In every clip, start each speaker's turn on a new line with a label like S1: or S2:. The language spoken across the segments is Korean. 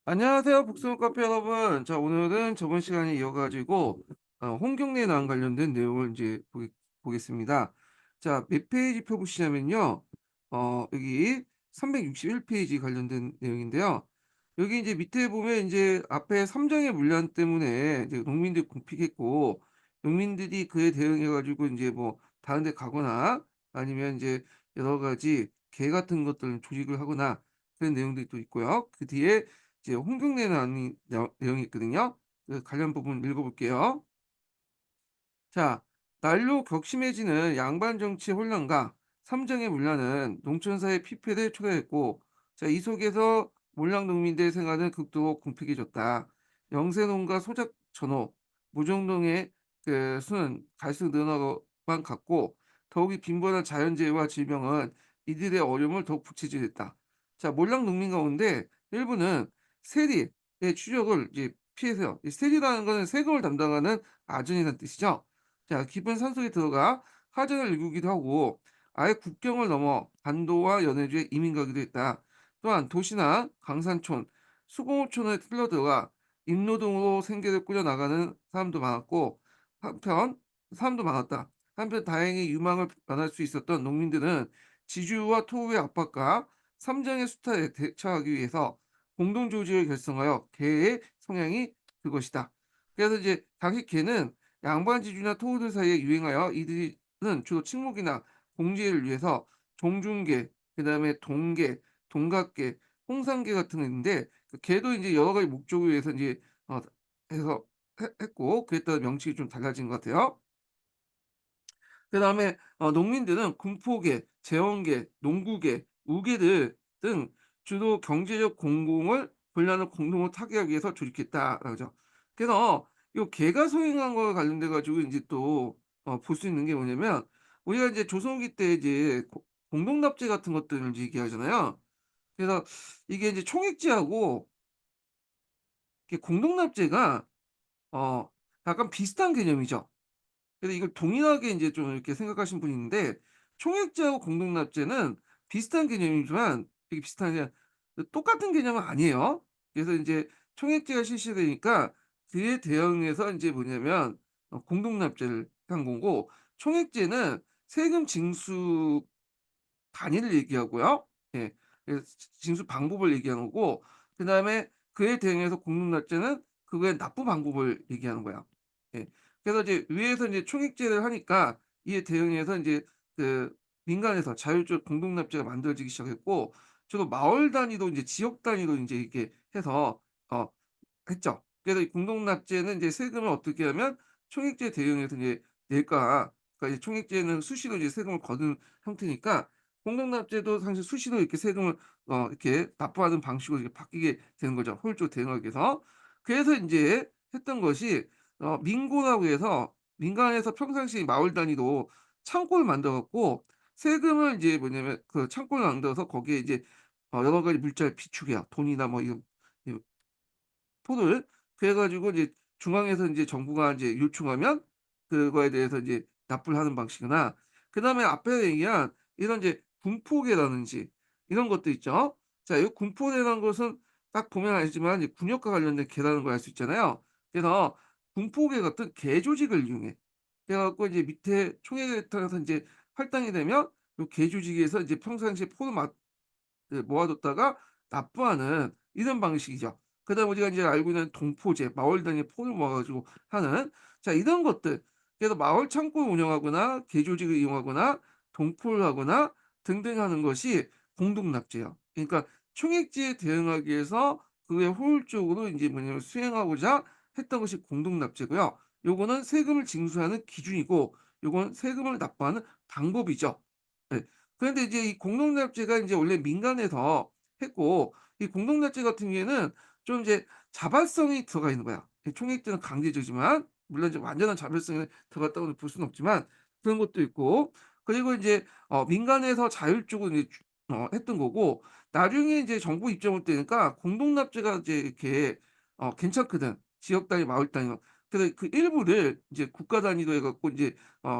S1: 안녕하세요, 북스무 카페 여러분. 자, 오늘은 저번 시간에 이어가지고 홍경래랑 관련된 내용을 이제 보겠습니다. 자, 몇 페이지 펴보시냐면요. 여기 361페이지 관련된 내용인데요. 여기 이제 밑에 보면 이제 앞에 삼정의 문란 때문에 이제 농민들이 궁핍했고, 농민들이 그에 대응해가지고 이제 뭐 다른 데 가거나 아니면 이제 여러 가지 개 같은 것들을 조직을 하거나 그런 내용들이 또 있고요. 그 뒤에 이제 홍경래라는 내용이 있거든요. 그 관련 부분 읽어볼게요. 자, 날로 격심해지는 양반 정치 혼란과 삼정의 문란은 농촌사의 피폐를 초래했고, 자, 이 속에서 몰락 농민들의 생활은 극도로 궁핍해졌다. 영세농가 소작 전호, 무정농의 그 수는 갈수록 늘어나고만 갔고, 더욱이 빈번한 자연재해와 질병은 이들의 어려움을 더욱 부채질했다. 자, 몰락 농민 가운데 일부는 세리의 추적을 이제 피해서요. 이 세리라는 것은 세금을 담당하는 아전이라는 뜻이죠. 자, 깊은 산속에 들어가 하전을 일구기도 하고 아예 국경을 넘어 반도와 연해주에 이민 가기도 했다. 또한 도시나 강산촌, 수공업촌에 틀려들어가 임노동으로 생계를 꾸려나가는 사람도 많았고 한편 사람도 많았다. 한편 다행히 유망을 면할 수 있었던 농민들은 지주와 토우의 압박과 삼정의 수탈에 대처하기 위해서 공동조직을 결성하여 개의 성향이 그것이다. 그래서 이제 당시 개는 양반지주나 토우들 사이에 유행하여 이들은 주로 식목이나 공지를 위해서 종중개, 그다음에 동계, 동각개, 홍상개 같은 게 있는데 그 개도 이제 여러 가지 목적을 위해서 이제 어 해서 했고 그에 따라 명칭이 좀 달라진 것 같아요. 그다음에 농민들은 군포계, 제원계, 농구계, 우계들 등 주로 경제적 공공을 분란을 공동으로 타개하기 위해서 조직했다라고 하죠. 그래서 요 개가 소행한 거와 관련돼 가지고 인제 또 볼 수 있는 게 뭐냐면 우리가 이제 조선 후기 때 이제 공동납제 같은 것들을 이제 얘기하잖아요. 그래서 이게 이제 총액제하고 이게 공동납제가 어 약간 비슷한 개념이죠. 그래서 이걸 동일하게 인제 좀 이렇게 생각하시는 분이 있는데 총액제하고 공동납제는 비슷한 개념이지만 되게 비슷한 게 똑같은 개념은 아니에요. 그래서 인제 총액제가 실시되니까 그에 대응해서 인제 뭐냐면 공동납제를 한 거고 총액제는 세금 징수 단위를 얘기하고요. 예. 그래서 징수 방법을 얘기하는 거고 그다음에 그에 대응해서 공동납제는 그거의 납부 방법을 얘기하는 거야. 예. 그래서 이제 위에서 이제 총액제를 하니까 이에 대응해서 인제 그 민간에서 자율적 공동납제가 만들어지기 시작했고 주로 마을 단위로 인제 지역 단위로 인제 이렇게 해서 어 했죠. 그래서 이 공동납제는 이제 세금을 어떻게 하면 총액제 대응해서 이제 낼까. 그러니까 이제 총액제는 수시로 이제 세금을 거두는 형태니까 공동납제도 사실 수시로 이렇게 세금을 이렇게 납부하는 방식으로 이렇게 바뀌게 되는 거죠, 효율적으로 대응하기 위해서. 그래서 인제 했던 것이 민고라고 해서 민간에서 평상시 마을 단위로 창고를 만들어 갖고 세금을 인제 뭐냐면 그 창고를 만들어서 거기에 이제 여러 가지 물자를 비축해요. 돈이나 뭐 이 토를 그래 가지고 이제 중앙에서 인제 정부가 인제 요청하면 그거에 대해서 이제 납부를 하는 방식이나 그다음에 앞에 얘기한 이런 이제 군포계라든지 이런 것도 있죠. 자, 이 군포계라는 것은 딱 보면 알지만 이제 군역과 관련된 계라는 걸 알 수 있잖아요. 그래서 군포계 같은 계조직을 이용해. 그래 갖고 이제 밑에 총회에 따라서 인제 할당이 되면 요 계조직에서 이제 평상시에 포를 그 모아뒀다가 납부하는 이런 방식이죠. 그다음에 우리가 이제 알고 있는 동포제, 마을 단위의 포를 모아 가지고 하는 자 이런 것들 그래서 마을 창고를 운영하거나 계조직을 이용하거나 동포를 하거나 등등 하는 것이 공동납제예요. 그러니까 총액제에 대응하기 위해서 그에 효율적으로 인제 뭐냐면 수행하고자 했던 것이 공동납제고요. 요거는 세금을 징수하는 기준이고 요건 세금을 납부하는 방법이죠. 예. 그런데 이제 이 공동납제가 인제 원래 민간에서 했고 이 공동납제 같은 경우에는 좀 이제 자발성이 들어가 있는 거야. 이 총액제는 강제적이지만 물론 이제 완전한 자발성이 들어갔다고는 볼 수는 없지만 그런 것도 있고 그리고 인제 민간에서 자율적으로 이제 했던 거고 나중에 이제 정부 입장을 뜨니까 공동납제가 이제 이렇게 괜찮거든. 지역 단위, 마을 단위로. 그래서 그 일부를 이제 국가 단위로 해 갖고 인제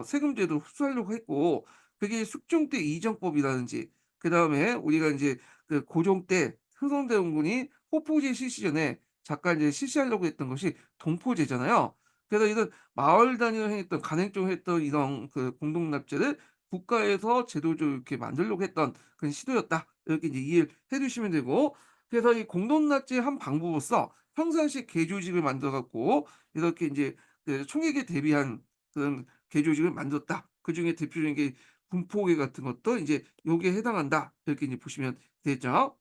S1: 세금제도를 흡수하려고 했고 그게 숙종 때 이정법이라든지 그다음에 우리가 인제 그 고종 때 흥성대원군이 호포제 실시 전에 잠깐 이제 실시하려고 했던 것이 동포제잖아요. 그래서 이런 마을 단위로 행했던 간행적으로 했던 이런 그 공동납제를 국가에서 제도적으로 이렇게 만들려고 했던 그런 시도였다. 이렇게 이제 이해를 해 주시면 되고, 그래서 이 공동납치의 한 방법으로서 평상시 계조직을 만들어 갖고 이렇게 인제 그 총액에 대비한 그런 계조직을 만들었다. 그중에 대표적인 게 군포개 같은 것도 인제 요기에 해당한다. 이렇게 인제 보시면 되죠.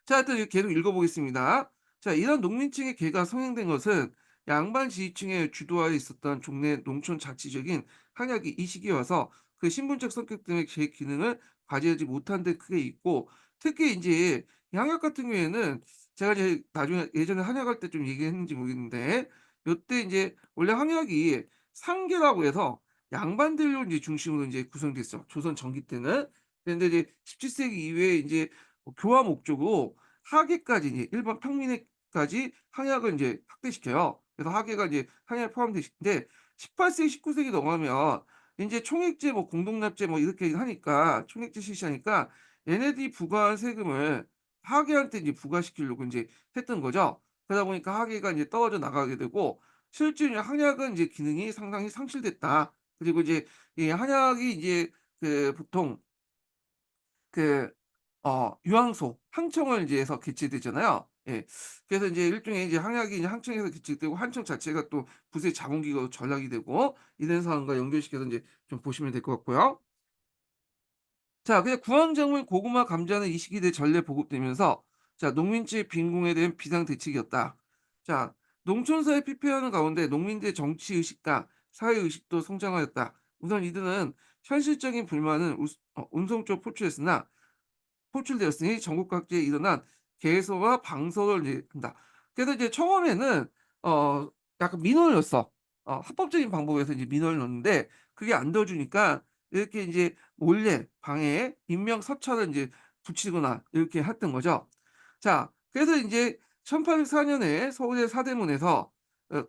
S1: 자, 하여튼 이 계속 읽어 보겠습니다. 자, 이런 농민층의 계가 성행된 것은 양반 지지층의 주도하에 있었던 종래 농촌 자치적인 한약이 이 시기에 와서 그 신분적 성격 때문에 제 기능을 발휘하지 못한 데 크게 있고, 특히 인제 양약 같은 경우에는 제가 이제 나중에 예전에 한약할 때 좀 얘기했는지 모르겠는데, 요때 인제 원래 한약이 상계라고 해서 양반들로 인제 중심으로 인제 구성됐어, 조선 전기 때는. 근데 이제 17 세기 이후에 인제 교화 목적으로 하계까지 이제 일반 평민에까지 항약을 인제 확대시켜요. 그래서 하계가 이제 항약에 포함되는데 18 세기 19 세기 넘어가면 인제 총액제 뭐 공동납제 뭐 이렇게 하니까 총액제 실시하니까 얘네들이 부과한 세금을 하계한테 이제 부과시키려고 인제 했던 거죠. 그러다 보니까 하계가 인제 떨어져 나가게 되고, 실제로 항약은 이제 기능이 상당히 상실됐다. 그리고 이제 이 한약이 이제 그 보통 그 유황소, 항청을 이제 해서 개체되잖아요. 예. 그래서 인제 일종의 이제 항약이 이제 항청에서 개체되고, 항청 자체가 또 부수의 자본기가 전락이 되고 이런 상황과 연결시켜서 인제 좀 보시면 될 것 같고요. 자, 그냥 구황작물, 고구마, 감자는 이 시기에 전래 보급되면서 자, 농민지의 빈궁에 대한 비상 대책이었다. 자, 농촌사회 피폐하는 가운데 농민들의 정치 의식과 사회 의식도 성장하였다. 우선 이들은 현실적인 불만은 운송적 포출되었으니 전국 각지에 일어난 개소와 방소를 이제 한다. 그래서 이제 처음에는 어 약간 민원을 넣었어. 합법적인 방법에서 이제 민원을 넣었는데 그게 안 넣어주니까 이렇게 인제 몰래 방해에 인명 서찰을 인제 붙이거나 이렇게 했던 거죠. 자, 그래서 인제 1804 년에 서울의 사대문에서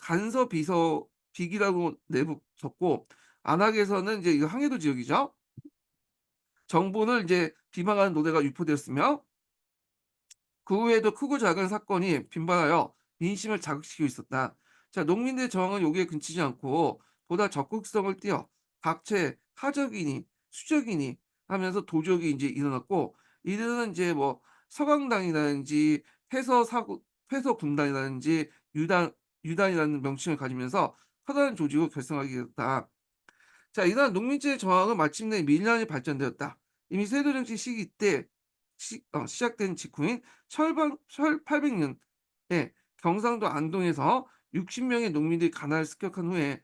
S1: 간서 비서 비기라고 내부 적고, 안악에서는 이제 이거 항해도 지역이죠. 정부를 인제 비방하는 노래가 유포되었으며, 그 후에도 크고 작은 사건이 빈번하여 민심을 자극시키고 있었다. 자, 농민들의 저항은 여기에 그치지 않고 보다 적극성을 띠어 각체 하적이니 수적이니 하면서 도적이 이제 일어났고, 이들은 이제 뭐 서강당이라든지 패서 군단이라든지 유단이라는 명칭을 가지면서 커다란 조직을 결성하게 되었다. 자, 이러한 농민제의 저항은 마침내 밀란이 발전되었다. 이미 세도 정치 시기 때 시작된 직후인 철 800 년에 경상도 안동에서 60 명의 농민들이 가난을 습격한 후에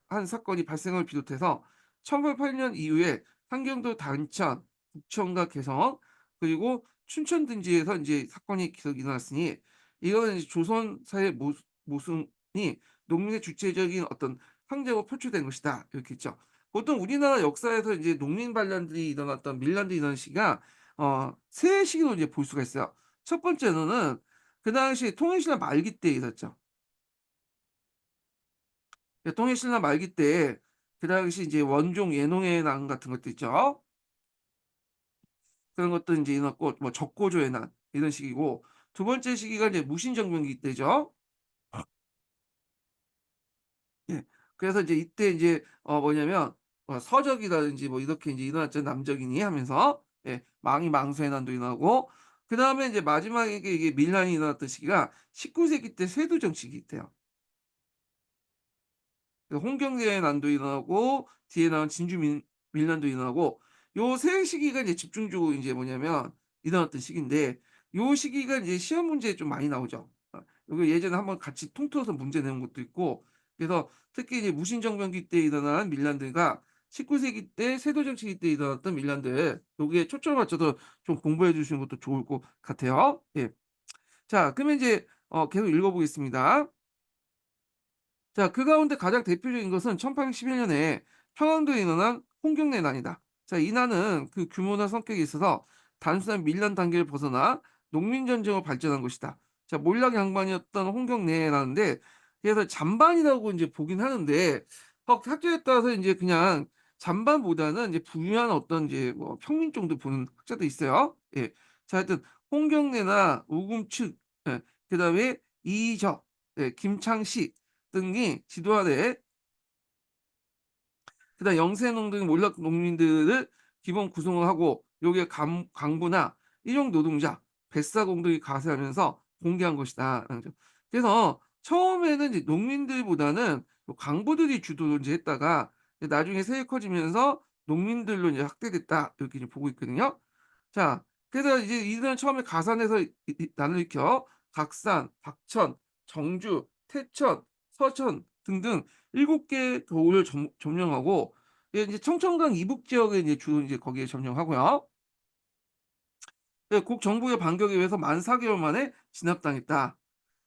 S1: 한 사건이 발생을 비롯해서 1908년 이후에 한경도 단천, 북천과 개성, 그리고 춘천 등지에서 인제 사건이 계속 일어났으니, 이거는 이제 조선 사회 모순이 농민의 주체적인 어떤 황제로 표출된 것이다. 이렇게 했죠. 보통 우리나라 역사에서 이제 농민 반란들이 일어났던 밀란들이 일어난 시기가 세 시기로 이제 볼 수가 있어요. 첫 번째로는 그 당시 통일신라 말기 때에 있었죠. 그 통일신라 말기 때에 그 당시 이제 원종 예농의 난 같은 것도 있죠. 그런 것도 인제 일어났고, 뭐 적고조의 난 이런 시기고, 두 번째 시기가 이제 무신정변기 때죠. 예. 그래서 이제 이때 인제 뭐냐면 서적이라든지 뭐 이렇게 인제 일어났죠. 남적이니 하면서. 예. 망이 망수의 난도 일어나고, 그다음에 인제 마지막에 이게 밀란이 일어났던 시기가 19 세기 때 세도 정치기 때요. 그 홍경대의 난도 일어나고 뒤에 나온 진주 밀란도 일어나고, 요 세 시기가 이제 집중적으로 인제 뭐냐면 일어났던 시기인데, 요 시기가 이제 시험 문제에 좀 많이 나오죠. 요거 예전에 한번 같이 통틀어서 문제 내는 것도 있고, 그래서 특히 이제 무신정변기 때 일어난 밀란들과 19 세기 때 세도 정치기 때 일어났던 밀란들, 요기에 초점을 맞춰서 좀 공부해 주시는 것도 좋을 것 같아요. 예. 자, 그러면 인제 계속 읽어 보겠습니다. 자, 그 가운데 가장 대표적인 것은 1811 년에 평안도에 일어난 홍경래 난이다. 자, 이 난은 그 규모나 성격에 있어서 단순한 밀란 단계를 벗어나 농민 전쟁으로 발전한 것이다. 자, 몰락 양반이었던 홍경래라는데, 그래서 잔반이라고 인제 보긴 하는데 학자에 따라서 인제 그냥 잔반보다는 이제 부유한 어떤 이제 뭐 평민 정도 보는 학자도 있어요. 예. 자 하여튼 홍경래나 우금측 예 그다음에 이적 예 김창식 등이 지도하에 그다음 영세농 등 몰락 농민들을 기본 구성을 하고 요게 감 광부나 일용 노동자, 뱃사공 등이 가세하면서 공개한 것이다라는 거죠. 그래서 처음에는 이제 농민들보다는 요 광부들이 주도를 인제 했다가 이제 나중에 세력이 커지면서 농민들로 이제 확대됐다 이렇게 이제 보고 있거든요. 자 그래서 이제 이들은 처음에 가산에서 난을 일으켜 각산, 박천, 정주, 태천, 서천 등등 7개 도를 점령하고 예 이제 청천강 이북 지역에 이제 주로 이제 거기에 점령하고요. 예 곡 정부의 반격에 의해서 만 4 개월 만에 진압당했다.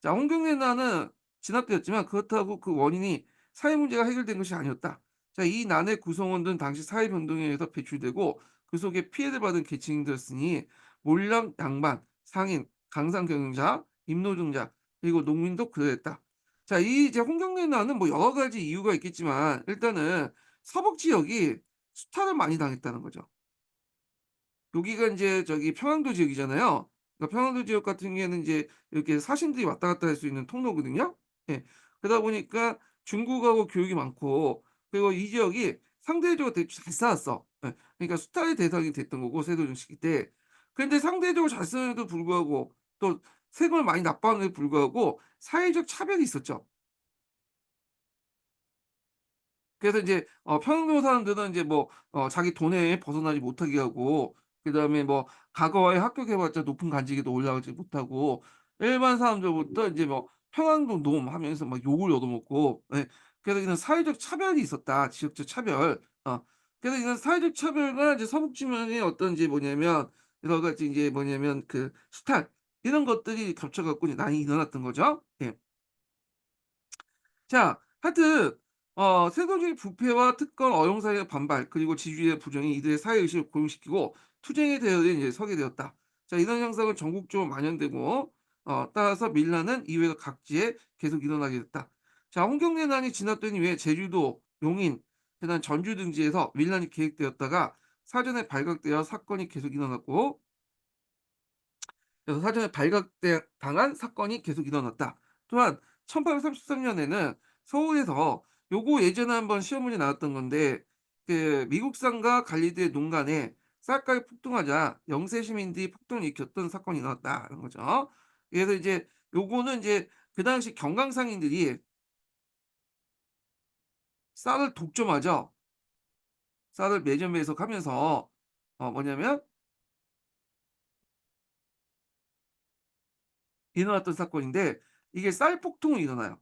S1: 자 홍경래난은 진압되었지만 그렇다고 그 원인이 사회 문제가 해결된 것이 아니었다. 자 이 난의 구성원들은 당시 사회 변동에 의해서 배출되고 그 속에 피해를 받은 계층들이었으니 몰락 양반, 상인, 강상 경영자, 임노동자 그리고 농민도 그러했다. 자 이 이제 홍경래난은 뭐 여러 가지 이유가 있겠지만 일단은 서북 지역이 수탈을 많이 당했다는 거죠. 여기가 인제 저기 평안도 지역이잖아요. 그러니까 평안도 지역 같은 경우에는 인제 이렇게 사신들이 왔다 갔다 할 수 있는 통로거든요. 예. 그러다 보니까 중국하고 교육이 많고 그리고 이 지역이 상대적으로 되게 잘 쌓았어. 예. 그러니까 수탈의 대상이 됐던 거고 세도종 시기 때. 그런데 상대적으로 잘 쌓음에도 불구하고 또 세금을 많이 납부함에도 불구하고 사회적 차별이 있었죠. 그래서 인제 평균 사람들은 인제 뭐 자기 돈에 벗어나지 못하게 하고 그다음에 뭐 과거에 합격해 봤자 높은 관직에도 올라가지 못하고 일반 사람들부터 인제 뭐 평안도 놈 하면서 막 욕을 얻어먹고 예. 그래서 이런 사회적 차별이 있었다. 지역적 차별. 그래서 이런 사회적 차별과 이제 서북 지면의 어떤 이제 뭐냐면 여러 가지 인제 뭐냐면 그 수탈 이런 것들이 겹쳐 갖고 이제 난이 일어났던 거죠. 예. 자 하여튼 세도주의 부패와 특권 어용 사회의 반발 그리고 지주의의 부정이 이들의 사회의식을 고용시키고 투쟁의 대열에 이제 서게 되었다. 자 이런 현상은 전국적으로 만연되고 따라서 밀란은 이외의 각지에 계속 일어나게 됐다. 자 홍경래난이 진압된 이후에 제주도, 용인, 그다음 전주 등지에서 밀란이 계획되었다가 사전에 발각되어 사건이 계속 일어났고 그래서 사전에 발각돼 당한 사건이 계속 일어났다. 또한 1833 년에는 서울에서 요거 예전에 한번 시험 문제 나왔던 건데 그 미국산과 갈리드의 농간에 쌀가게 폭등하자 영세 시민들이 폭동을 일으켰던 사건이 일어났다는 거죠. 그래서 이제 요거는 이제 그 당시 경강상인들이 쌀을 독점하죠. 쌀을 매점 매석하면서 뭐냐면 일어났던 사건인데 이게 쌀 폭동이 일어나요.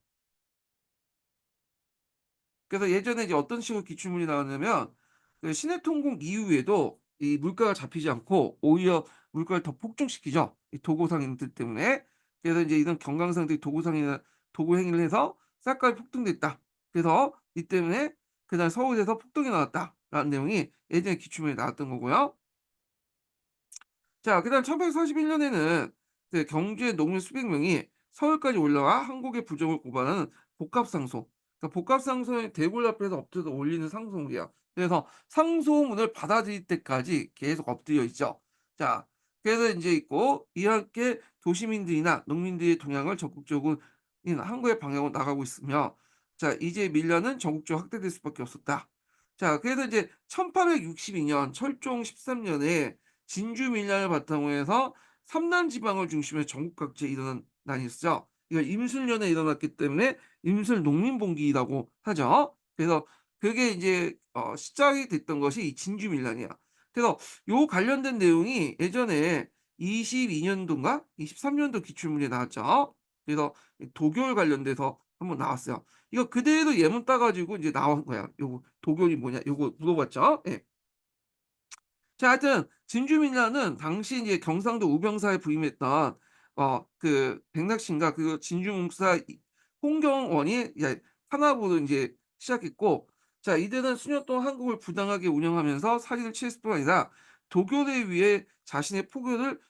S1: 그래서 예전에 이제 어떤 식으로 기출문이 나왔냐면 그 신해통공 이후에도 이 물가가 잡히지 않고 오히려 물가를 더 폭등시키죠, 이 도고상인들 때문에. 그래서 인제 이런 경강상들이 도고상이나 도고 행위를 해서 쌀값이 폭등됐다. 그래서 이 때문에 그날 서울에서 폭동이 나왔다라는 내용이 예전에 기출문에 나왔던 거고요. 자 그다음 1841 년에는 그 경주의 농민 수백 명이 서울까지 올라와 한국의 부정을 고발하는 복합상소. 그러니까 복합상소는 대궐 앞에서 엎드려서 올리는 상소문이에요. 그래서 상소문을 받아들일 때까지 계속 엎드려 있죠. 자 그래서 인제 있고 이와 함께 도시민들이나 농민들의 동향을 적극적으로 한국의 방향으로 나가고 있으며 자 이제 밀려는 전국적으로 확대될 수밖에 없었다. 자 그래서 이제 1862년 철종 13 년에 진주 밀란을 바탕으로 해서 삼남 지방을 중심으로 전국 각지에 일어난 난이 있었죠. 이거 임술년에 일어났기 때문에 임술 농민봉기라고 하죠. 그래서 그게 이제 시작이 됐던 것이 이 진주 밀란이야. 그래서 요 관련된 내용이 예전에 22 년도인가 23 년도 기출문제 나왔죠. 그래서 이 도교월 관련돼서 한번 나왔어요. 이거 그대로 예문 따 가지고 이제 나온 거야. 요거 도교이 뭐냐 요거 물어봤죠. 예. 자 하여튼 진주민라는 당시 인제 경상도 우병사에 부임했던 그 백낙신과 그 진주문사 홍경원이 예 탄압으로 인제 시작했고 자 이들은 수년 동안 한국을 부당하게 운영하면서 사기를 치렀을 뿐 아니라 도교를 위해 자신의 포교를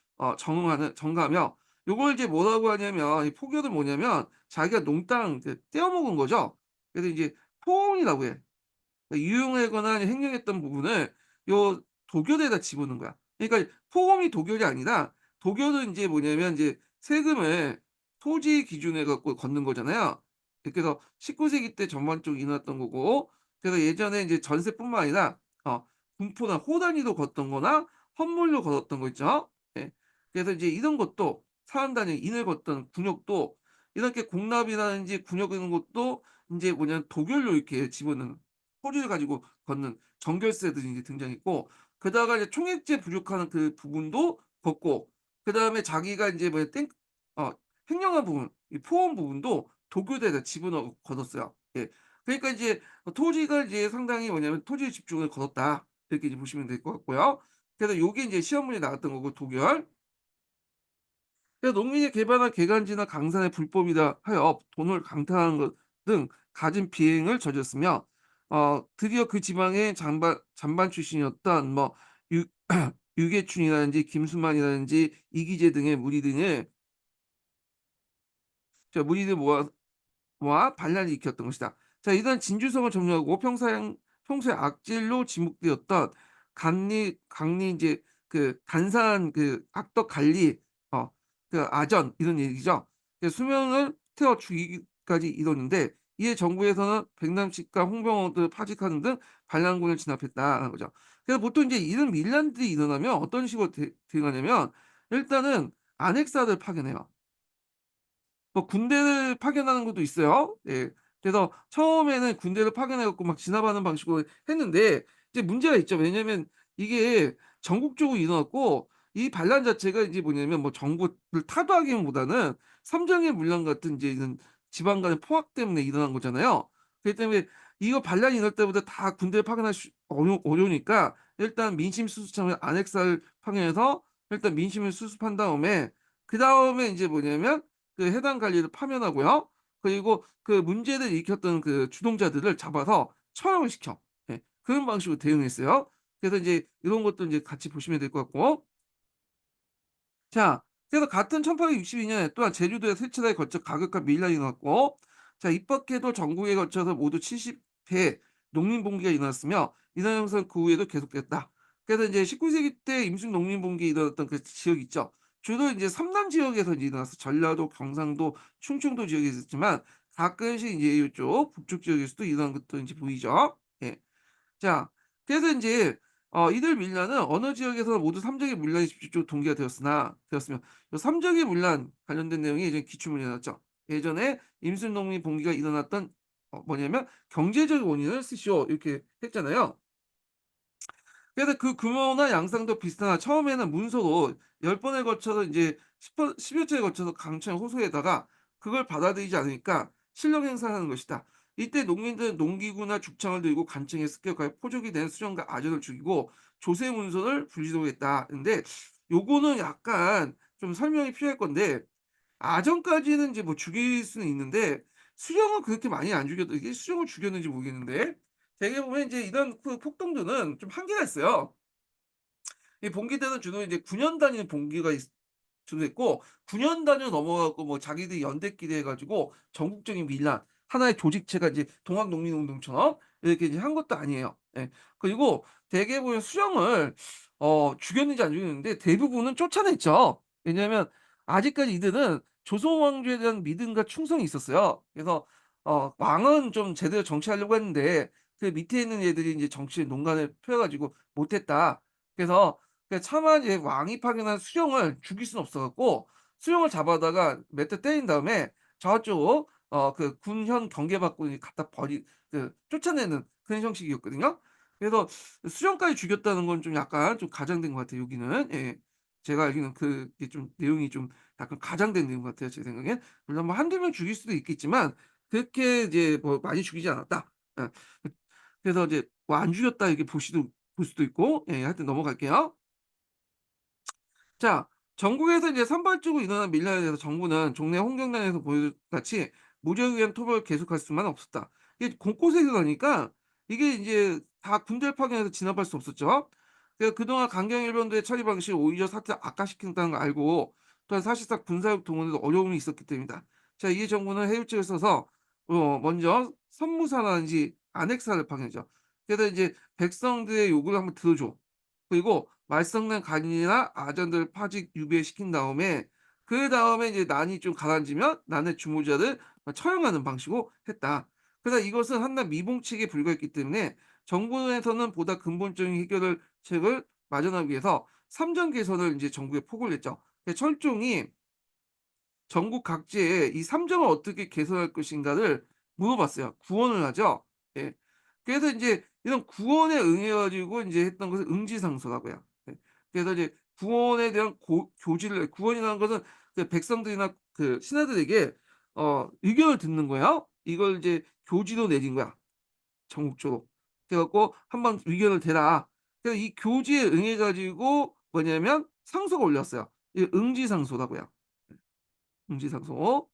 S1: 전가하며 요걸 이제 뭐라고 하냐면 이 포교는 뭐냐면 자기가 농땅 그 떼어먹은 거죠. 그래서 이제 포옹이라고 해. 유용하거나 행용했던 부분을 요 도결에다 집어넣은 거야. 그러니까 포옹이 도결이 아니라 독일은 인제 뭐냐면 인제 세금을 토지 기준해 갖고 걷는 거잖아요. 그래서 19 세기 때 전반적으로 일어났던 거고, 그래서 예전에 인제 전세뿐만 아니라 분포나 호 단위로 걷던 거나 헌물로 걸었던 거 있죠. 예. 그래서 이제 이런 것도 사람 단위 인을 걷던 군역도 이렇게 공납이라든지 군역 이런 것도 인제 뭐냐면 독일로 이렇게 집어넣는 토지를 가지고 걷는 정결세들이 이제 등장했고, 게다가 이제 총액제 부족하는 그 부분도 걷고, 그다음에 자기가 인제 뭐야 땡 어 횡령한 부분, 이 포함 부분도 도교대에다 집어넣어 거뒀어요. 예. 그러니까 이제 토지가 이제 상당히 뭐냐면 '토지에 집중을 걸었다.' 이렇게 이제 보시면 될 것 같고요. 그래서 요게 인제 시험 문제에 나왔던 거고, 독일. 그래서 농민이 개발한 개간지나 강산의 불법이다 하여 돈을 강탈하는 것 등 갖은 비행을 저질렀으며, 드디어 그 지방의 잔반 출신이었던 뭐 유 유계춘이라든지 김수만이라든지 이기재 등의 무리들 모아 반란을 일으켰던 것이다. 자, 이런 진주성을 점령하고 평소에 악질로 지목되었던 강리 인제 그 간산 그 악덕 관리, 어 그 아전 이런 얘기죠. 그 수명을 태워 죽이기까지 이뤘는데, 이에 정부에서는 백남식과 홍병호를 파직하는 등 반란군을 진압했다라는 거죠. 그래서 보통 인제 이런 밀란들이 일어나면 어떤 식으로 대응하냐면, 일단은 안핵사를 파견해요. 뭐 군대를 파견하는 것도 있어요. 예. 그래서 처음에는 군대를 파견해 갖고 막 진압하는 방식으로 했는데, 이제 문제가 있죠. 왜냐면 이게 전국적으로 일어났고, 이 반란 자체가 이제 뭐냐면 뭐 정부를 타도하기보다는 삼정의 문란 같은 이제 이런 지방 간의 포악 때문에 일어난 거잖아요. 그렇기 때문에 이거 반란이 일어날 때보다 다 군대를 파견하기 어려우니까, 일단 민심 수습청에 안핵사를 파견해서 일단 민심을 수습한 다음에, 그다음에 인제 뭐냐면 그 해당 관리를 파면하고요. 그리고 그 문제를 일으켰던 그 주동자들을 잡아서 처형을 시켜. 예. 그런 방식으로 대응했어요. 그래서 이제 이런 것도 인제 같이 보시면 될 것 같고. 자, 그래서 같은 1862 년에 또한 제주도에 세차례에 걸쳐 가격과 밀란이 일어났고, 자, 입법계도 전국에 걸쳐서 모두 70회 농민봉기가 일어났으며, 이런 현상은 그 후에도 계속됐다. 그래서 이제 19 세기 때 임시 농민봉기 일어났던 그 지역 있죠. 주로 이제 삼남 지역에서 이제 일어나서 전라도, 경상도, 충청도 지역에 있었지만, 가끔씩 이제 이쪽 북쪽 지역에서도 일어난 것도 이제 보이죠. 예. 자, 그래서 인제 이들 밀란은 어느 지역에서 모두 삼적의 문란이 집중적으로 동기화 되었으며, 요 삼적의 문란 관련된 내용이 예전에 기출문제에 나왔죠. 예전에 임순농민 봉기가 일어났던 뭐냐면 "경제적 원인을 쓰시오." 이렇게 했잖아요. 그래서 그 규모나 양상도 비슷하나 처음에는 문서로 10 번에 걸쳐서 인제 10여 차에 걸쳐서 강청에 호소에다가 그걸 받아들이지 않으니까 실력 행사하는 것이다. 이때 농민들은 농기구나 죽창을 들고 간청에 습격하여 포족이 된 수령과 아전을 죽이고 조세 문서를 불지르겠다. 근데 요거는 약간 좀 설명이 필요할 건데, 아전까지는 이제 뭐 죽일 수는 있는데 수령은 그렇게 많이 안 죽였 이게 수령을 죽였는지 모르겠는데, 대개 보면 이제 이런 그 폭동들은 좀 한계가 있어요. 이 봉기 때는 주로 이제 9년 단위의 봉기가 주로 있고, 9년 단위로 넘어 갖고 뭐 자기들이 연대끼리 해 가지고 전국적인 밀란, 하나의 조직체가 이제 동학농민운동처럼 이렇게 이제 한 것도 아니에요. 예. 그리고 대개 보면 수령을 죽였는지 안 죽였는데 대부분은 쫓아냈죠. 왜냐하면 아직까지 이들은 조선 왕조에 대한 믿음과 충성이 있었어요. 그래서 왕은 좀 제대로 정치하려고 했는데 그 밑에 있는 애들이 인제 정치에 농간을 펴 가지고 못 했다. 그래서 차마 이제 왕이 파견한 수령을 죽일 수는 없어 갖고 수령을 잡아다가 몇 대 때린 다음에 저쪽 그 군현 경계받고 이 갖다 쫓아내는 그런 형식이었거든요. 그래서 수령까지 죽였다는 건 좀 약간 좀 과장된 것 같아요, 여기는. 예. 제가 알기로는 그게 좀 내용이 좀 약간 과장된 내용 같아요, 제 생각엔. 물론 뭐 1-2명 죽일 수도 있겠지만 그렇게 이제 뭐 많이 죽이지 않았다. 예. 그래서 이제 뭐 안 죽였다 이렇게 볼 수도 있고, 예, 하여튼 넘어갈게요. 자, 전국에서 이제 산발적으로 일어난 밀란에 대해서 정부는 종래 홍경단에서 보여준 같이 무력에 의한 토벌을 계속할 수만은 없었다. 이게 곳곳에 일어나니까 이게 인제 다 군대를 파견해서 진압할 수 없었죠. 그래서 그동안 강경 일본들의 처리 방식이 오히려 사태를 악화시킨다는 걸 알고, 또한 사실상 군사력 동원에도 어려움이 있었기 때문이다. 자, 이 정부는 해율책을 써서 먼저 선무사라든지 안핵사를 파견했죠. 그래서 이제 "백성들의 요구를 한번 들어 줘. 그리고 말썽난 간이나 아전들을 파직 유배시킨 다음에 그다음에 이제 난이 좀 가라앉으면 난의 주모자를 처형하는 방식으로 했다. 그러나 이것은 한낱 미봉책에 불과했기 때문에 정부에서는 보다 근본적인 해결을 책을 마련하기 위해서 삼정 개선을 인제 정부에 포고를 했죠. 철종이 전국 각지에 이 삼정을 어떻게 개선할 것인가를 물어봤어요. 구원을 하죠. 예. 그래서 인제 이런 구원에 응해 가지고 인제 했던 것을 응지상소라고 해요. 예. 그래서 이제 구원에 대한 교지를 구원이라는 것은 그 백성들이나 그 신하들에게 의견을 듣는 거예요. 이걸 이제 교지로 내린 거야, 전국적으로. 그래 갖고 "한번 의견을 대라." 그래서 이 교지에 응해 가지고 뭐냐면 상소가 올랐어요. 이게 응지상소라고 해요. 응지상소.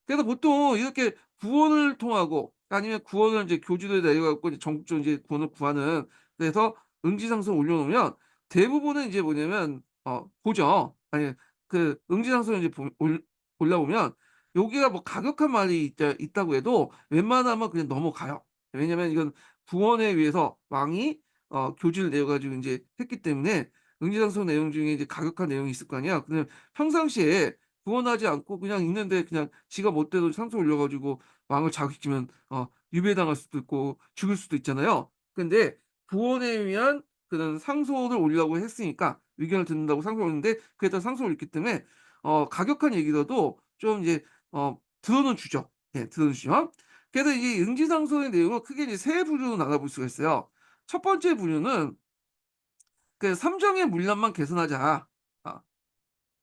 S1: 그래서 보통 이렇게 구원을 통하고 아니면 구원을 이제 교주도에 내려 갖고 이제 전국적으로 이제 구원을 구하는, 그래서 응지상소를 올려 놓으면 대부분은 이제 뭐냐면 보죠. 아니 그 응지상소를 이제 보 올 올라오면 여기가 뭐 가격한 말이 있다고 해도 웬만하면 그냥 넘어가요. 왜냐면 이건 구원에 위해서 왕이 교지를 내려 가지고 인제 했기 때문에 응지상소 내용 중에 이제 가격한 내용이 있을 거 아니야. 그냥 평상시에 구원하지 않고 그냥 있는데 그냥 지가 멋대로 상소 올려 가지고 왕을 자극시키면 유배당할 수도 있고 죽을 수도 있잖아요. 근데 구원에 위한 그런 상소를 올리려고 했으니까 의견을 듣는다고 상소를 올렸는데 그에다 상소를 올렸기 때문에 가격한 얘기라도 좀 이제 들어는 주죠. 예, 들어는 주죠. 그래서 이 응지상소의 내용은 크게 이제 세 부류로 나눠볼 수가 있어요. 첫 번째 부류는 그 "삼정의 문란만 개선하자." 아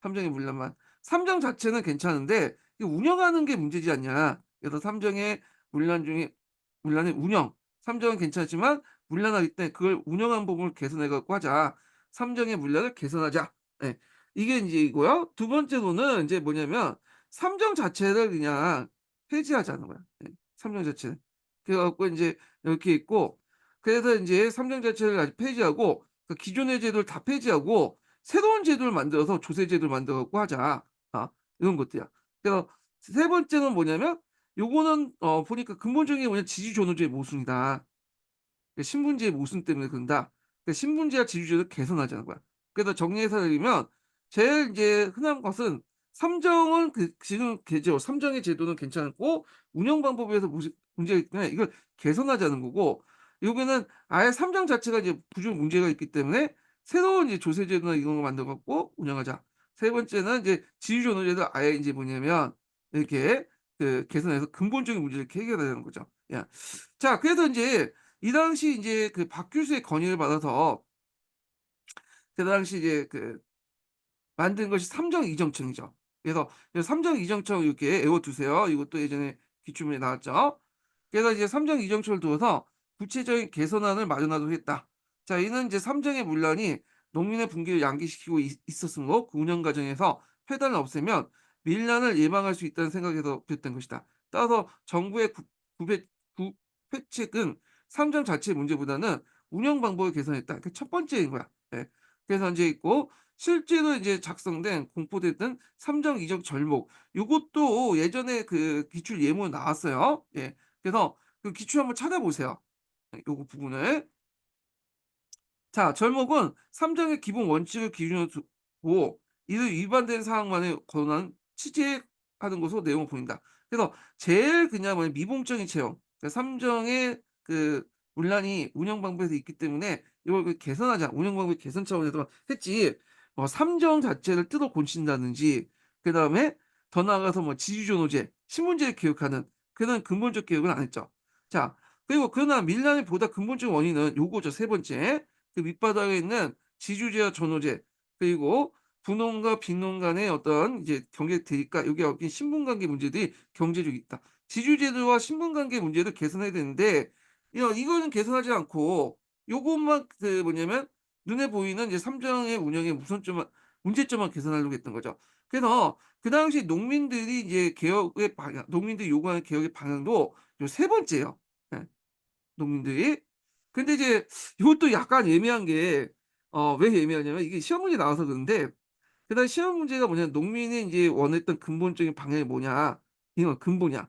S1: 삼정의 문란만. 삼정 자체는 괜찮은데 이 운영하는 게 문제지 않냐. 그래서 삼정의 문란 중에 문란의 운영. 삼정은 괜찮지만 문란하기 때문에 그걸 운영하는 부분을 개선해 갖고 하자. 삼정의 문란을 개선하자. 예. 이게 인제 이고요. 두 번째로는 인제 뭐냐면 삼정 자체를 그냥 폐지하자는 거야. 예. 삼정 자체를. 그래 갖고 인제 이렇게 있고, 그래서 인제 삼정 자체를 아예 폐지하고 그 기존의 제도를 다 폐지하고 새로운 제도를 만들어서 조세 제도를 만들어 갖고 하자. 이런 것들이야. 그래서 세 번째는 뭐냐면 요거는 보니까 근본적인 게 뭐냐면 지주존엄제의 모순이다. 그 신분제의 모순 때문에 그런다. 그 신분제와 지주제를 개선하자는 거야. 그래서 정리해서 드리면 제일 인제 흔한 것은 삼정은 그 지금 제도 삼정의 제도는 괜찮고 운영 방법에서 문제가 있기 때문에 이걸 개선하자는 거고, 여기는 아예 삼정 자체가 이제 문제가 있기 때문에 새로운 이제 조세 제도나 이런 거 만들어 갖고 운영하자. 세 번째는 이제 지주존엄제도 아예 인제 뭐냐면 이렇게 그 개선해서 근본적인 문제를 이렇게 해결하자는 거죠. 예. 자, 그래서 인제 이 당시 인제 그 박 교수의 건의를 받아서 그 당시 이제 그 만든 것이 삼정 이정청이죠. 그래서 이 삼정 이정청 이렇게 외워 두세요. 이것도 예전에 기출문제 나왔죠. 그래서 이제 삼정 이정청을 두어서 구체적인 개선안을 마련하도록 했다. 자, 이는 이제 삼정의 문란이 농민의 분기를 양기시키고 있었으므로 그 운영 과정에서 폐단을 없애면 밀란을 예방할 수 있다는 생각에서 비롯된 것이다. 따라서 정부의 구배 구회책은 삼정 자체의 문제보다는 운영 방법을 개선했다. 그게 첫 번째인 거야. 예. 그래서 인제 있고, 실제로 이제 작성된 공포됐던 삼정 이적 절목, 요것도 예전에 그 기출 예문에 나왔어요. 예. 그래서 그 기출 한번 찾아보세요. 예, 요거 부분을. 자, 절목은 삼정의 기본 원칙을 기준으로 두고 이를 위반된 사항만을 거론한 취재하는 것으로 내용을 보인다. 그래서 제일 그냥 뭐냐 미봉적인 채용. 그러니까 삼정의 그 문란이 운영 방법에서 있기 때문에 이걸 그 개선하자. 운영 방법 개선 차원에서 했지. 삼정 자체를 뜯어 고친다든지 그다음에 더 나아가서 뭐 지주존호제, 신문제를 개혁하는 그런 근본적 개혁은 안 했죠. 자, 그리고 그러나 밀란의 보다 근본적인 원인은 요거죠. 세 번째. 그 밑바닥에 있는 지주제와 전호제, 그리고 분홍과 빈농 간의 어떤 이제 경제 대립과 여기에 얽힌 신분관계 문제들이 경제적이 있다. 지주제도와 신분관계 문제를 개선해야 되는데 이거는 개선하지 않고 요것만 그 뭐냐면 눈에 보이는 이제 삼정의 운영의 우선점만 문제점만 개선하려고 했던 거죠. 그래서 그 당시 농민들이 이제 개혁의 방향, 농민들이 요구하는 개혁의 방향도 요 세 번째예요. 예. 농민들이. 근데 이제 이것도 약간 애매한 게 왜 애매하냐면 이게 시험 문제 나와서 그런데 그 당시 시험 문제가 뭐냐면 농민이 인제 원했던 근본적인 방향이 뭐냐. 이거 근본이야.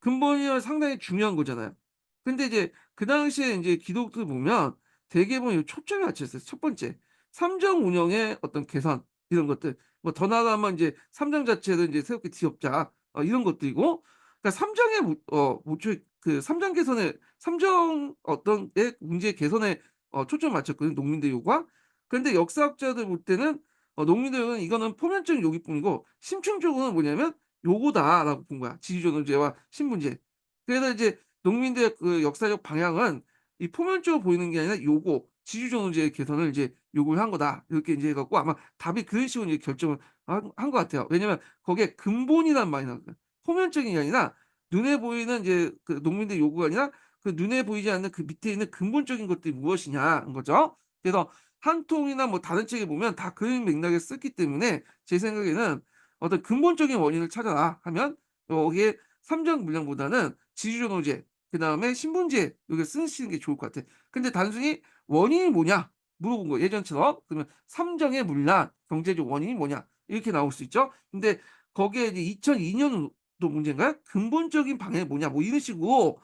S1: 근본이야 상당히 중요한 거잖아요. 근데 이제 그 당시에 인제 기록들 보면 대개 보면 요 초점이 맞춰 있어요. 첫 번째. 삼정 운영의 어떤 개선 이런 것들 뭐 더 나아가면 인제 삼정 자체를 인제 새롭게 뒤엎자 이런 것들이고 그러니까 삼정의 모초에 그 삼정 개선에 삼정 어떤 의 문제 개선에 초점을 맞췄거든요, 농민들 요구가. 그런데 역사학자들 볼 때는 농민들 요구는 이거는 표면적인 요구일 뿐이고 심층적으로는 뭐냐면 요거다라고 본 거야, 지주존엄제와 신분제. 그래서 이제 농민들의 그 역사적 방향은 이 표면적으로 보이는 게 아니라 요거 지주존엄제의 개선을 이제 요구를 한 거다. 이렇게 인제 해 갖고 아마 답이 그런 식으로 이제 결정을 한 것 같아요. 왜냐면 거기에 근본이라는 말이 나오거든. 표면적인 게 아니라 눈에 보이는 이제 그 농민들의 요구가 아니라 그 눈에 보이지 않는 그 밑에 있는 근본적인 것들이 무엇이냐인 거죠. 그래서 한 통이나 뭐 다른 책에 보면 다 그런 맥락에 썼기 때문에 제 생각에는 어떤 근본적인 원인을 찾아라 하면 여기에 삼정 물량보다는 지주존엄제 그다음에 신분제 요게 쓰시는 게 좋을 것 같아. 근데 단순히 "원인이 뭐냐?" 물어본 거예요 예전처럼. 그러면 "삼정의 문란, 경제적 원인이 뭐냐?" 이렇게 나올 수 있죠. 근데 거기에 이제 2002 년도 문제인가요? "근본적인 방향이 뭐냐?" 뭐 이런 식으로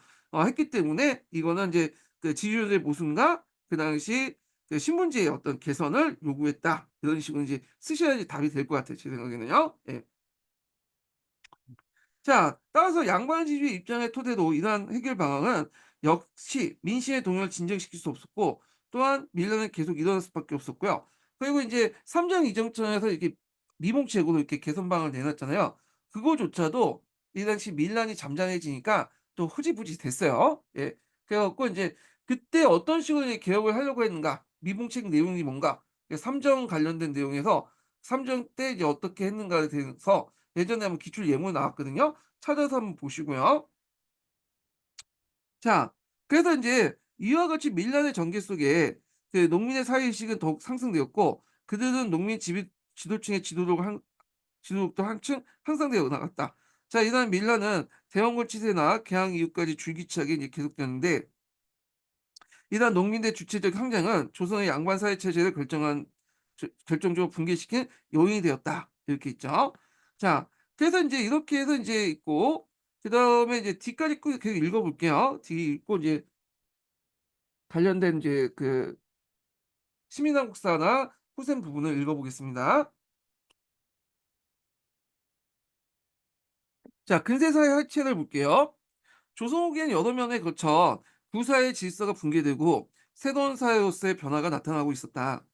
S1: 했기 때문에 이거는 인제 그 지주존의 모순과 그 당시 그 신분제의 어떤 개선을 요구했다. 이런 식으로 이제 쓰셔야지 답이 될 것 같아요 제 생각에는요. 예. 자, 따라서 양반 지주의 입장의 토대로 이러한 해결 방안은 역시 민심의 동의를 진정시킬 수 없었고 또한 밀란은 계속 일어날 수밖에 없었고요. 그리고 인제 삼정 이정청에서 이렇게 미봉책으로 이렇게 개선 방안을 내놨잖아요. 그거조차도 이 당시 밀란이 잠잠해지니까 또 흐지부지 됐어요. 예. 그래 갖고 인제 그때 어떤 식으로 이제 개혁을 하려고 했는가, 미봉책 내용이 뭔가, 삼정 관련된 내용에서 삼정 때 이제 어떻게 했는가에 대해서 예전에 한번 기출 예문 나왔거든요. 찾아서 한번 보시고요. 자, 그래서 인제 이와 같이 밀란의 전개 속에 그 농민의 사회의식은 더욱 상승되었고 그들은 농민 지도층의 지도력도 한층 향상되어 나갔다. 자, 이러한 밀란은 대원군 치세나 개항 이후까지 줄기차게 이제 계속되었는데 이러한 농민의 주체적 항쟁은 조선의 양반 사회 체제를 결정적으로 붕괴시킨 요인이 되었다. 이렇게 있죠. 자, 그래서 인제 이렇게 해서 인제 있고 그다음에 이제 뒤까지 꾸 계속 읽어 볼게요. 뒤 읽고 이제 관련된 이제 그 시민한국사나 후생 부분을 읽어 보겠습니다. 자, 근세사의 해체를 볼게요. 조선 후기엔 여러 면에 걸쳐 구사의 질서가 붕괴되고 새로운 사회로서의 변화가 나타나고 있었다.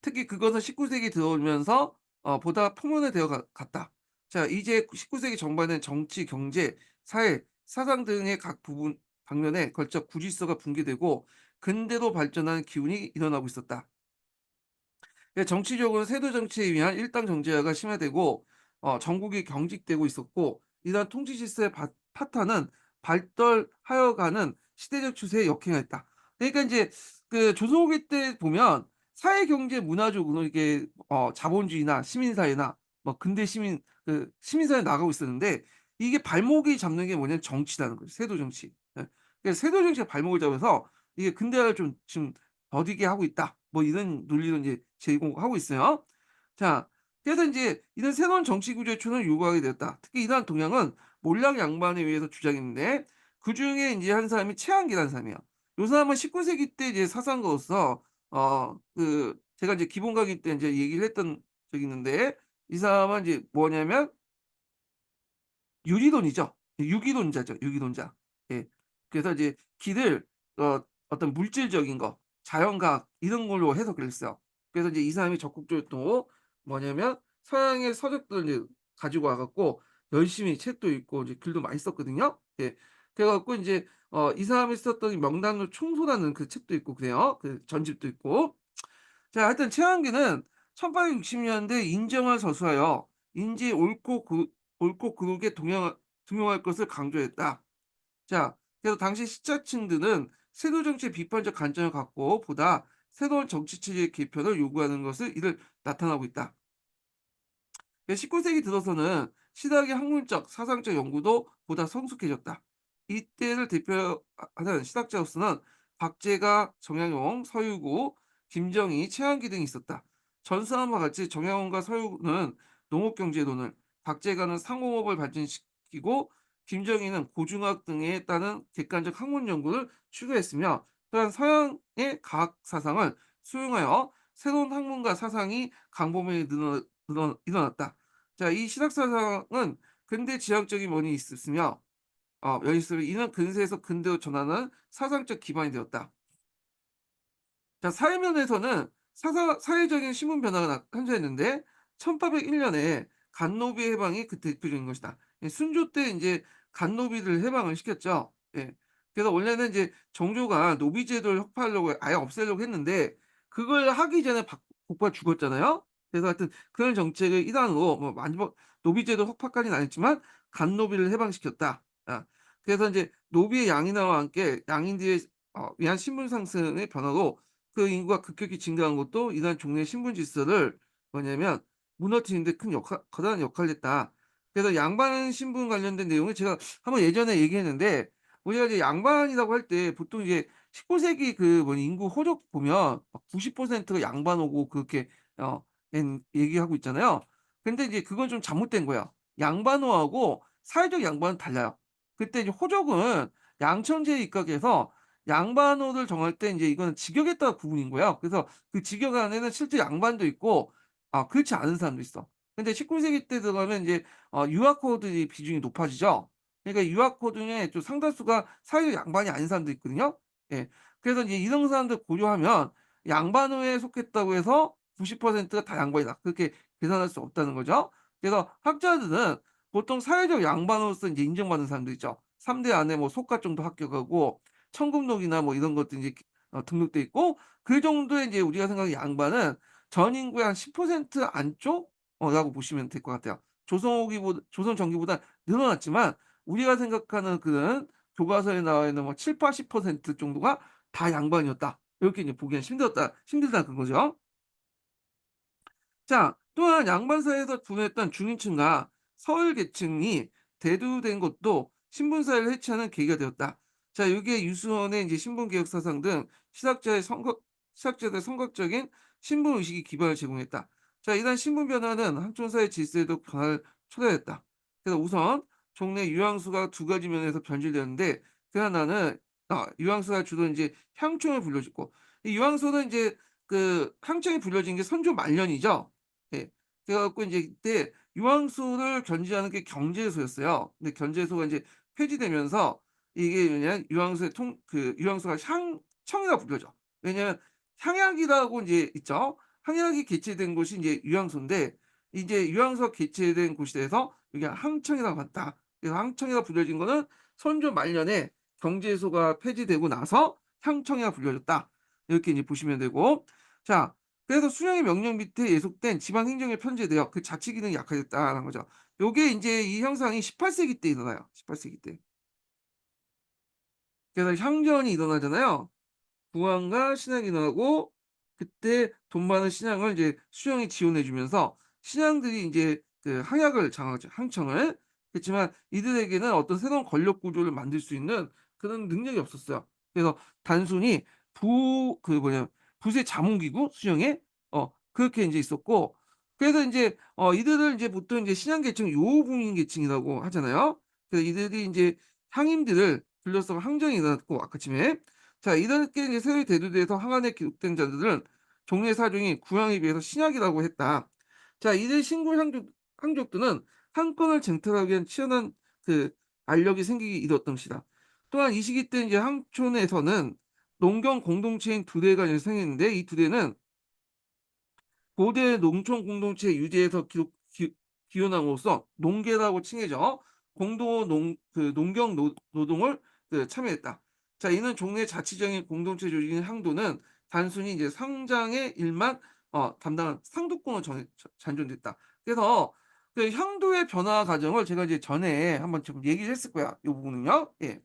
S1: 특히 그것은 19 세기 들어오면서 보다 풍문화되어 갔다. 자, 이제 19 세기 전반엔 정치, 경제, 사회, 사상 등의 각 부분 방면에 걸쳐 구질서가 붕괴되고 근대로 발전하는 기운이 일어나고 있었다. 정치적으로 세도 정치에 의한 일당 정제화가 심화되고 전국이 경직되고 있었고 이러한 통치 질서의 파탄은 발달하여 가는 시대적 추세에 역행했다. 그러니까 인제 그 조선 후기 때 보면 사회 경제 문화적으로 이게 자본주의나 시민사회나 뭐 근대 시민사회에 나가고 있었는데 이게 발목이 잡는 게 뭐냐면 정치라는 거죠, 세도 정치. 예. 그래서 세도 정치가 발목을 잡아서 이게 근대화를 좀 지금 더디게 하고 있다. 뭐 이런 논리로 인제 제공하고 있어요. 자, 그래서 인제 이런 새로운 정치 구조의 초년을 요구하게 되었다. 특히 이러한 동향은 몰락 양반에 의해서 주장했는데 그중에 인제 한 사람이 최한기라는 사람이에요. 요 사람은 19 세기 때 이제 사상가로서 제가 이제 기본 강의 때 인제 얘기를 했던 적이 있는데 이 사람은 이제 뭐냐면 유리론이죠. 유기론자죠, 유기론자. 예. 그래서 이제 기를 어떤 물질적인 거, 자연과학 이런 걸로 해석을 했어요. 그래서 이제 이 사람이 적극적으로 또 뭐냐면 서양의 서적들을 이제 가지고 와 갖고 열심히 책도 읽고 이제 글도 많이 썼거든요. 예. 그래 갖고 인제 이 사람이 썼던 이 명단을 총소라는 그 책도 있고 그래요. 그 전집도 있고. 자, 하여튼 최한계는 1860 년대 인정을 서술하여 인지 옳고 그르게 등용할 것을 강조했다. 자, 그래서 당시 시자층들은 세도 정치의 비판적 관점을 갖고 보다 새로운 정치 체제의 개편을 요구하는 것을 이를 나타나고 있다. 19 세기 들어서는 신학의 학문적, 사상적 연구도 보다 성숙해졌다. 이때를 대표하는 신학자로서는 박제가, 정약용, 서유구, 김정희, 최한기 등이 있었다. 전사와 같이 정약용과 서유구는 농업경제론을, 박제가는 상공업을 발전시키고 김정희는 고중학 등에 따른 객관적 학문 연구를 추구했으며 또한 서양의 과학 사상을 수용하여 새로운 학문과 사상이 강범위에 일어났다. 자, 이 신학 사상은 근대 지향적인 원인이 있었으며 여기서 이는 근세에서 근대로 전환하는 사상적 기반이 되었다. 자, 사회면에서는 사회적인 신분 변화가 현재했는데 1801 년에 간노비 해방이 그 대표적인 것이다. 예, 순조 때 인제 간노비를 해방을 시켰죠. 예. 그래서 원래는 이제 정조가 노비 제도를 혁파하려고 아예 없애려고 했는데 그걸 하기 전에 복받아 죽었잖아요. 그래서 하여튼 그런 정책의 일환으로 뭐 많이 노비 제도 혁파까지는 안 했지만 간노비를 해방시켰다. 그래서 인제 노비의 양인화와 함께 양인들에 의한 신분 상승의 변화로 그 인구가 급격히 증가한 것도 이러한 종래 신분 질서를 뭐냐면 무너뜨리는 데 큰 역할 커다란 역할을 했다. 그래서 양반 신분 관련된 내용을 제가 한번 예전에 얘기했는데 우리가 이제 양반이라고 할 때 보통 이제 19 세기 그 인구 호적 보면 막 90%가 양반오고 그렇게 얘기하고 있잖아요. 근데 이제 그건 좀 잘못된 거야. 양반호하고 사회적 양반은 달라요. 그때 이제 호적은 양천제에 입각해서 양반호를 정할 때 인제 이거는 직역에 따라 구분인 거야. 그래서 그 직역 안에는 실제 양반도 있고 그렇지 않은 사람도 있어. 근데 19 세기 때 들어가면 인제 유학호들이 비중이 높아지죠. 그러니까 유학호 중에 좀 상당수가 사회적 양반이 아닌 사람도 있거든요. 예. 그래서 이제 이런 사람들 고려하면 양반호에 속했다고 해서 90%가 다 양반이다. 그렇게 계산할 수 없다는 거죠. 그래서 학자들은 보통 사회적 양반으로서 인제 인정받는 사람들 있죠. 3대 안에 뭐 속가 정도 합격하고 천금록이나 뭐 이런 것도 인제 등록돼 있고 그 정도의 인제 우리가 생각하는 양반은 전 인구의 한 10% 안쪽 라고 보시면 될 것 같아요. 조선 전기보다 늘어났지만 우리가 생각하는 그런 교과서에 나와 있는 뭐 70-80% 정도가 다 양반이었다. 이렇게 이제 보기엔 힘들다는 거죠. 자, 또한 양반 사회에서 분화했던 중위층과 서울 계층이 대두된 것도 신분 사회를 해체하는 계기가 되었다. 자, 요게 유수원의 이제 신분 개혁 사상 등 시각자들의 선각적인 신분 의식이 기반을 제공했다. 자, 이러한 신분 변화는 한촌 사회 질서에도 변화를 초래했다. 그래서 우선 종래 유양수가 두 가지 면에서 변질되었는데 그 하나는 유양수가 주로 이제 향촌을 불려줬고 이 유양소는 이제 그 향청이 불려진 게 선조 말년이죠. 예. 그래 갖고 인제 이때 유황수를 견지하는 게 경제소였어요. 근데 경제소가 인제 폐지되면서 이게 뭐냐 유황수의 유황수가 향청이라고 불려져. 왜냐하면 향약이라고 인제 있죠. 향약이 개체된 곳이 인제 유황소인데 이제 유황소가 개체된 곳이 돼서 이게 항청이라고 한다. 그래서 항청이라고 불려진 거는 선조 말년에 경제소가 폐지되고 나서 향청이라 불려졌다. 이렇게 이제 보시면 되고 자 그래서 수령의 명령 밑에 예속된 지방 행정에 편제되어 그 자치 기능이 약화됐다라는 거죠. 요게 인제 이 현상이 18 세기 때 일어나요. 18 세기 때. 그래서 향전이 일어나잖아요. 부왕과 신앙이 일어나고 그때 돈 많은 신앙을 이제 수령이 지원해 주면서 신앙들이 인제 그 항약을 장악하죠, 항청을. 그렇지만 이들에게는 어떤 새로운 권력 구조를 만들 수 있는 그런 능력이 없었어요. 그래서 단순히 부의 자문기구 수령에 그렇게 인제 있었고 그래서 인제 이들을 인제 보통 인제 신앙 계층 요복인 계층이라고 하잖아요. 그래서 이들이 인제 향임들을 불러서 항전이 일어났고 아까쯤에 자 이렇게 이제 세월이 대두돼서 항안에 기록된 자들은 종래 사중이 구약에 비해서 신약이라고 했다. 자 이들 신고 향족들은 한 건을 쟁탈하기 위한 치열한 그 알력이 생기기 이뤘던 것이다. 또한 이 시기 때 이제 항촌에서는 농경 공동체인 두 대가 이제 생겼는데 이 두 대는 고대 농촌 공동체 유지에서 기원함으로써 농계라고 칭해져 공동 농경 노동을 참여했다. 자, 이는 종래 자치적인 공동체 조직인 향도는 단순히 이제 상장의 일만 담당한 상도권으로 잔존됐다. 그래서 그 향도의 변화 과정을 제가 이제 전에 한번 좀 얘기를 했을 거야. 이 부분은요. 예.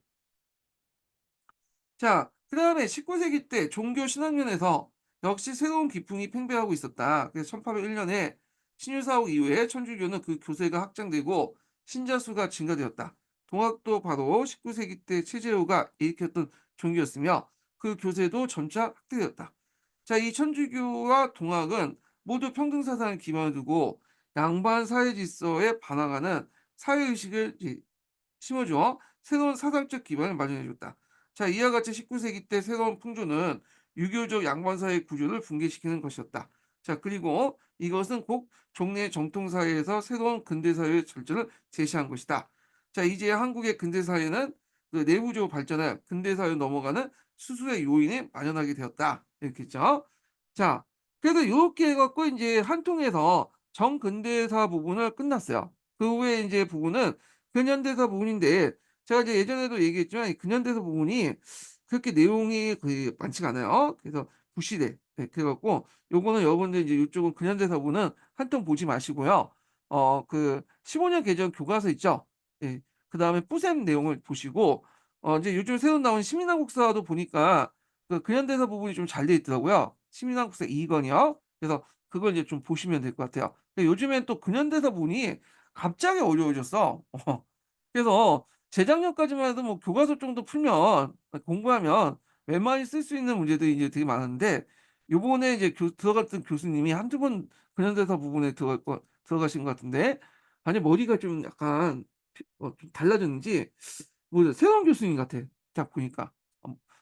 S1: 자, 그다음에 19 세기 때 종교 신학면에서 역시 새로운 기풍이 팽배하고 있었다. 그래서 1801 년에 신유사옥 이후에 천주교는 그 교세가 확장되고 신자 수가 증가되었다. 동학도 바로 19 세기 때 최재호가 일으켰던 종교였으며 그 교세도 점차 확대되었다. 자, 이 천주교와 동학은 모두 평등 사상을 기반으로 두고 양반 사회 질서에 반항하는 사회 의식을 심어주어 새로운 사상적 기반을 마련해 줬다. 자, 이와 같이 19 세기 때 새로운 풍조는 유교적 양반사회 구조를 붕괴시키는 것이었다. 자, 그리고 이것은 곧 종래 정통 사회에서 새로운 근대 사회의 절전을 제시한 것이다. 자, 이제 한국의 근대 사회는 그 내부적으로 발전해 근대 사회로 넘어가는 수수의 요인에 만연하게 되었다. 이렇게 했죠. 자, 그래서 요렇게 해 갖고 인제 한 통에서 정근대사 부분을 끝났어요. 그 후에 인제 부분은 근현대사 부분인데, 제가 이제 예전에도 얘기했지만 이 근현대사 부분이 그렇게 내용이 거의 많지가 않아요. 그래서 구시대, 예, 그래 갖고 요거는 여러분들 이제 요쪽은 근현대사 부분은 한 통 보지 마시고요. 그 15년 개정 교과서 있죠? 예. 그다음에 뿌셈 내용을 보시고, 이제 요즘 새로 나온 시민한국사도 보니까 그 근현대사 부분이 좀 잘 돼 있더라고요. 시민한국사 2 권이요. 그래서 그걸 이제 좀 보시면 될 것 같아요. 근데 요즘엔 또 근현대사 부분이 갑자기 어려워졌어. 그래서 재작년까지만 해도 뭐 교과서 정도 풀면, 공부하면 웬만히 쓸 수 있는 문제들이 이제 되게 많은데, 요번에 이제 들어갔던 교수님이 한두 번 근현대사 부분에 들어가신 것 같은데, 아니 머리가 좀 약간 좀 달라졌는지 새로운 교수님 같아, 딱 보니까.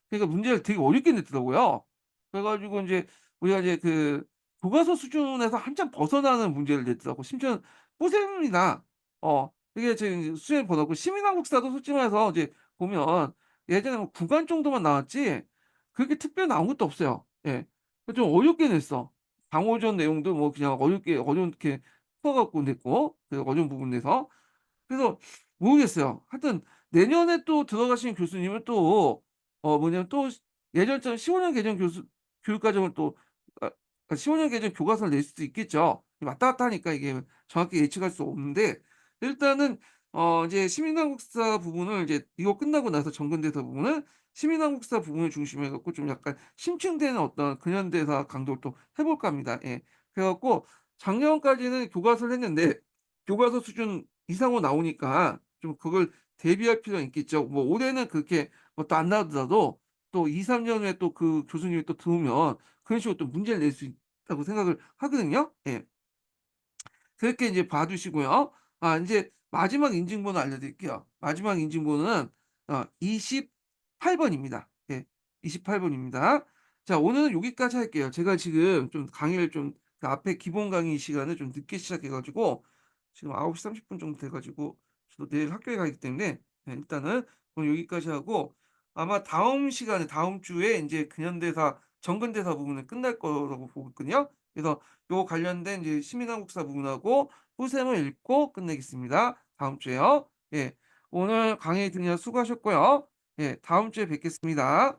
S1: 그러니까 문제를 되게 어렵게 냈더라고요. 그래 가지고 인제 우리가 이제 그 교과서 수준에서 한참 벗어나는 문제를 냈더라고. 심지어는 뽀샘이나 이게 지금 수준이 벗어났고, 시민한국사도 솔직히 말해서 이제 보면 예전에 뭐 구간 정도만 나왔지 그렇게 특별히 나온 것도 없어요. 예. 그 좀 어렵게 냈어. 방어전 내용도 뭐 그냥 어렵게 풀어 갖고 냈고, 그 어려운 부분 내서. 그래서 모르겠어요. 하여튼 내년에 또 들어가신 교수님은 또 뭐냐면 또 예전처럼 15년 개정 교육 과정을 또, 아 15년 개정 교과서를 낼 수도 있겠죠. 왔다 갔다 하니까 이게 정확히 예측할 수 없는데, 일단은 이제 시민한국사 부분을 이제 이거 끝나고 나서 정근대사 부분은 시민한국사 부분을 중심으로 해 갖고 좀 약간 심층되는 어떤 근현대사 강도를 또 해 볼까 합니다. 예. 그래 갖고 작년까지는 교과서를 했는데 교과서 수준 이상으로 나오니까 좀 그걸 대비할 필요가 있겠죠. 뭐 올해는 그렇게 뭐 또 안 나오더라도 또 2-3년 후에 또 그 교수님이 또 들어오면 그런 식으로 또 문제를 낼 수 있다고 생각을 하거든요. 예. 그렇게 인제 봐 두시고요. 인제 마지막 인증번호 알려드릴게요. 마지막 인증번호는 28 번입니다. 예. 28 번입니다. 자, 오늘은 여기까지 할게요. 제가 지금 좀 강의를 좀 그 앞에 기본 강의 시간을 좀 늦게 시작해 가지고 지금 9시 30분 정도 돼 가지고 저도 내일 학교에 가기 때문에, 예, 일단은 오늘 여기까지 하고, 아마 다음 시간에 다음 주에 인제 근현대사 정근대사 부분은 끝날 거라고 보고 있거든요. 그래서 요 관련된 이제 시민한국사 부분하고 후셈을 읽고 끝내겠습니다. 다음 주에요. 예. 오늘 강의 들으셔서 수고하셨고요. 예. 다음 주에 뵙겠습니다.